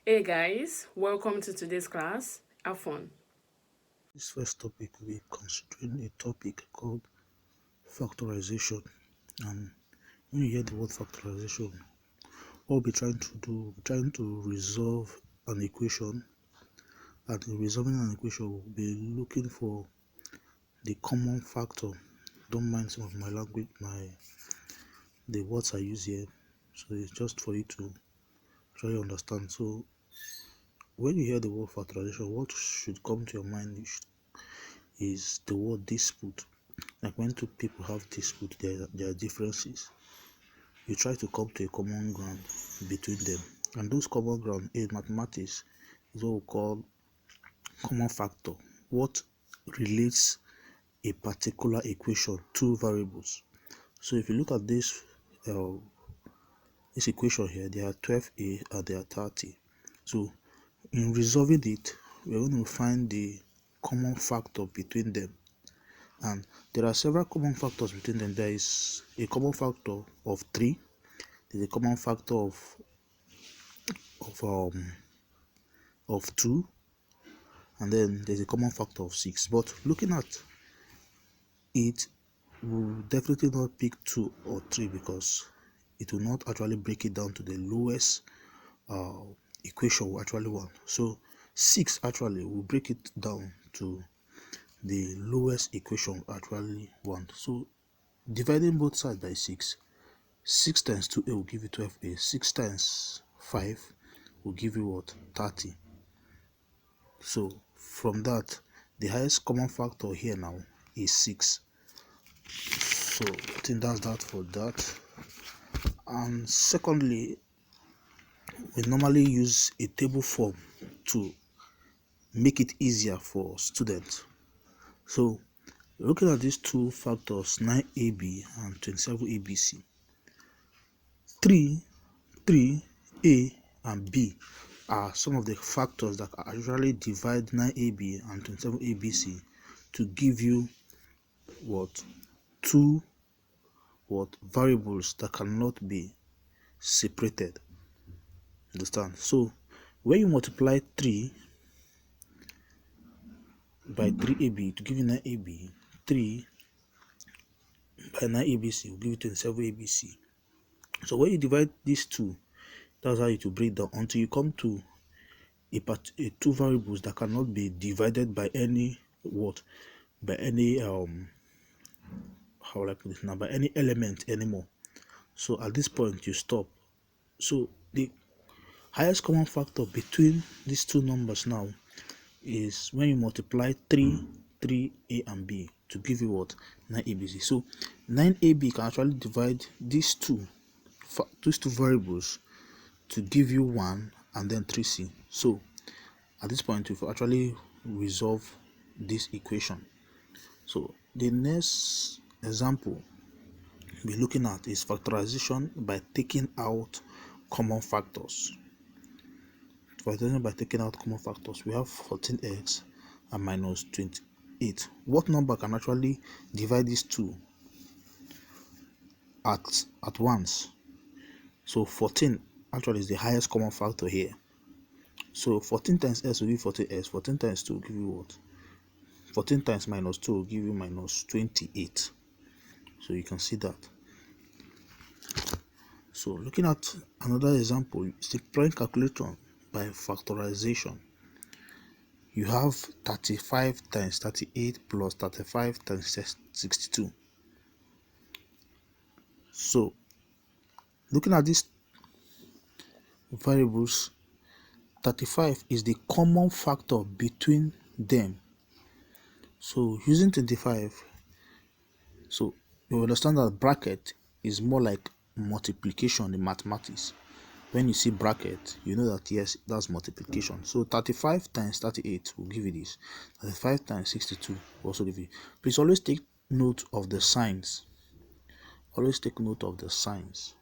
Hey guys, welcome to today's class. Have fun. This first topic we're considering a topic called factorization. And when you hear the word factorization, what we'll be trying to do, we'll be trying to resolve an equation. And in resolving an equation, we'll be looking for the common factor. Don't mind some of my language, the words I use here. So it's just for you to try to understand. So when you hear the word factorization, what should come to your mind is the word dispute. Like when two people have dispute, there are differences. You try to come to a common ground between them, and those common ground in mathematics is what we call common factor. What relates a particular equation to variables. So if you look at this equation here, there are 12a and there are 30. So in resolving it, we're going to find the common factor between them. And there are several common factors between them. There is a common factor of 3. There's a common factor of um of 2, and then there's a common factor of 6. But looking at it, will definitely not pick 2 or 3 because it will not actually break it down to the lowest uh, equation we actually want. So 6 actually will break it down to the lowest equation we actually want. So dividing both sides by 6 times 2a will give you 12a. 6 times 5 will give you what? 30. So from that, the highest common factor here now is 6. So I think that's that for that. And secondly, we normally use a table form to make it easier for students. So looking at these two factors, 9ab and 27abc, 3 3a and b are some of the factors that actually divide 9ab and 27abc to give you what? Two variables that cannot be separated. Understand? So when you multiply 3 by 3ab to give you 9ab, 3 by 9abc will give you 27abc. So when you divide these two, that's how it will break down until you come to a two variables that cannot be divided by any what? By any how will I put this now? By any element anymore. So at this point you stop. So the highest common factor between these two numbers now is when you multiply 3a and b to give you what? 9abc. So 9ab can actually divide these two variables to give you 1 and then 3c. So at this point we've actually resolved this equation. So the next example we're looking at is factorization by taking out common factors. Factorization by taking out common factors. We have 14x and minus 28. What number can actually divide these two at once? So 14 actually is the highest common factor here. So 14 times s will give 14s. 14 times 2 will give you what? 14 times minus 2 will give you minus 28. So you can see that. So looking at another example, multiplying calculation by factorization. You have 35 times 38 plus 35 times 62. So looking at these variables, 35 is the common factor between them. So using 25, so you understand that bracket is more like multiplication in mathematics. When you see bracket, you know that yes, that's multiplication. So 35 times 38 will give you this. 35 times 62 will also give you. Please always take note of the signs. Always take note of the signs.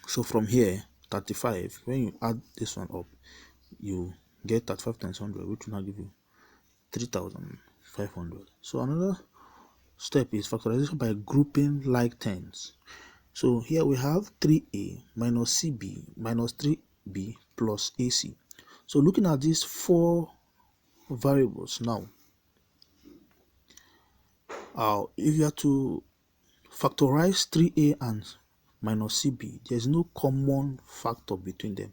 So from here, 35, when you add this one up, you get 35 times 100, which will now give you 3,500. So another step is factorization by grouping like terms. So here we have 3a minus cb minus 3 B plus AC. So looking at these four variables now, if you are to factorize 3A and minus CB, there's no common factor between them.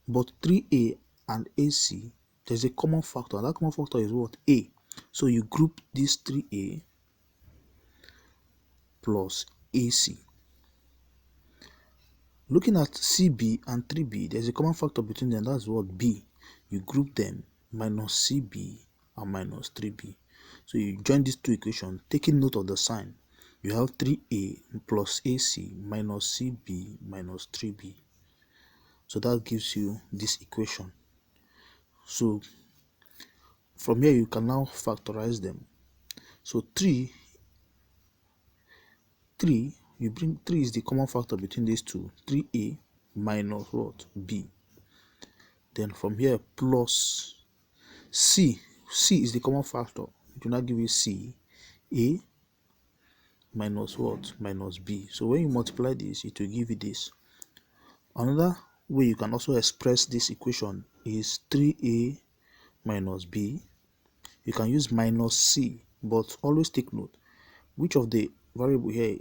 But 3A and AC, there's a common factor, and that common factor is what? A. So you group this 3A plus AC. Looking at CB and 3B, there's a common factor between them, that's what? B. You group them, minus CB and minus 3B. So you join these two equations, taking note of the sign. You have 3A plus AC minus CB minus 3B. So that gives you this equation. So from here you can now factorize them. So 3, you bring 3 is the common factor between these two. 3A minus what? B. Then from here plus C. C is the common factor. It will not give you C. A minus what? Minus B. So when you multiply this, it will give you this. Another way you can also express this equation is 3A minus B. You can use minus C, but always take note which of the variable here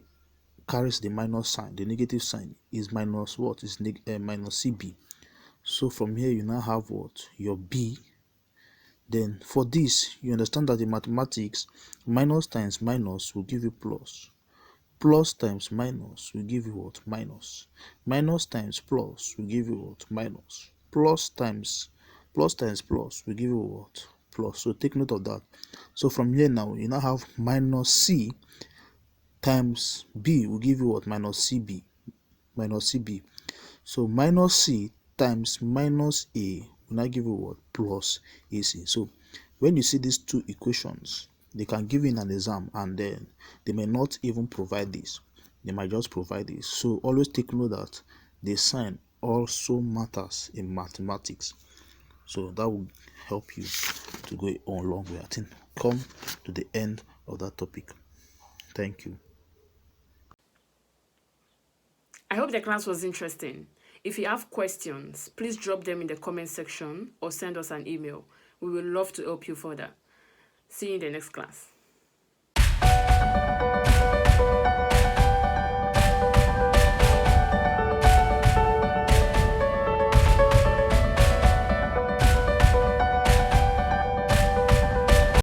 carries the minus sign, the negative sign, is minus what? Is minus CB. So from here you now have what? Your B. Then for this, you understand that in mathematics, minus times minus will give you plus. Plus times minus will give you what? Minus. Minus times plus will give you what? Minus. Plus times plus will give you what? Plus. So take note of that. So from here now, you now have minus C times B will give you what? Minus CB. Minus CB. So minus C times minus A will now give you what? Plus AC. So when you see these two equations, they can give you in an exam, and then they may not even provide this. They might just provide this. So always take note that the sign also matters in mathematics. So that will help you to go on a long way. I think come to the end of that topic. Thank you. I hope the class was interesting. If you have questions, please drop them in the comment section or send us an email. We will love to help you further. See you in the next class.